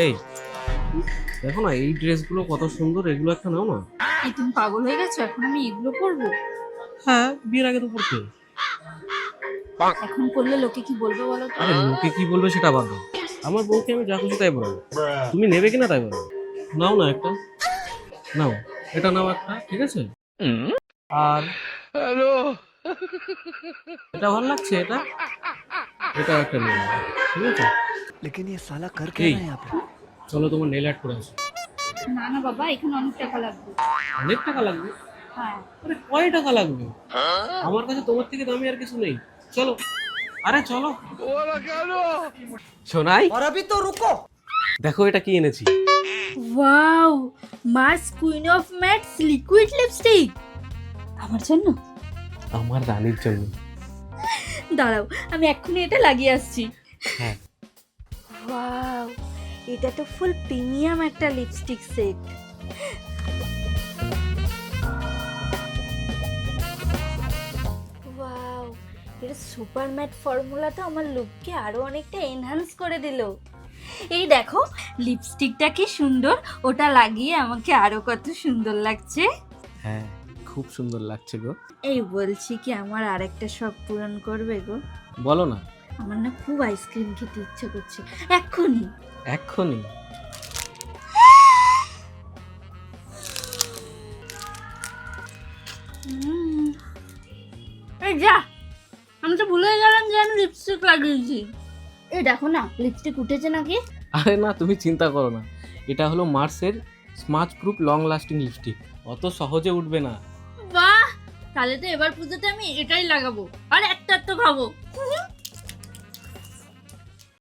এই দেখো না, এই ড্রেসগুলো কত সুন্দর, এগুলো একটা নাও না। এই তুমি পাগল হয়ে গেছো? এখন আমি এগুলো পরবো? হ্যাঁ, বিয়ের আগে তো পড়তে। এখন পরলে লোকে কি বলবে বলো তো? আরে লোকে কি বলবে সেটা বাদ দাও, আমার বউকে আমি যা খুশি তাই বলবো। তুমি নেবে কিনা তাই বলো। নাও না একটা, নাও, এটা নাও একটা, ঠিক আছে? আর এটা ভালো লাগছে, এটা এটা একটা নিয়ে নাও, ঠিক আছে? लेकिन ये साला कर क्या এই रहा है यहाँ पे? চলো তোমার নেল আর্ট করে আসি। না না বাবা, এখানে অনেক টাকা লাগবে। অনেক টাকা লাগবে? হ্যাঁ। আরে কয় টাকা লাগবে? আমার কাছে তোমার থেকে দামি আর কিছু নেই, চলো। আরে চলো সোনাই, और अभी तो रुको। দেখো এটা কি এনেছি। Wow, Mars queen of mattes liquid lipstick. আমার জন্য? আমার রানীর জন্য। দাঁড়াও, আমি এক্ষুনি এটা লাগিয়ে আসছি। হ্যাঁ। ওয়াও, এটা তো ফুল প্রিমিয়াম একটা লিপস্টিক সেট। ওয়াও, এটা সুপার ম্যাট ফর্মুলাটা আমার লুককে আরো অনেকটা এনহান্স করে দিল। এই দেখো, লিপস্টিকটা কি সুন্দর, ওটা লাগিয়ে আমাকে আরো কত সুন্দর লাগছে। হ্যাঁ, খুব সুন্দর লাগছে গো। এই বলছি কি, আমার আরেকটা শখ পূরণ করবে গো? বলো না। আমার না খুব আইসক্রিম খেতে ইচ্ছে করছে এক্ষুনি। এক্ষুনি? এই যা, আমি তো ভুলে গেলাম যে আমি লিপস্টিক লাগিয়েছি। এই দেখো না, লিপস্টিক উঠেছে নাকি? আরে না, তুমি চিন্তা করো না, এটা হলো মার্সের smudge proof long lasting lipstick, অত সহজে উঠবে না। বাহ, তাহলে তো এবার পুজোতে আমি এটাই লাগাবো আর একটা তো খাবো।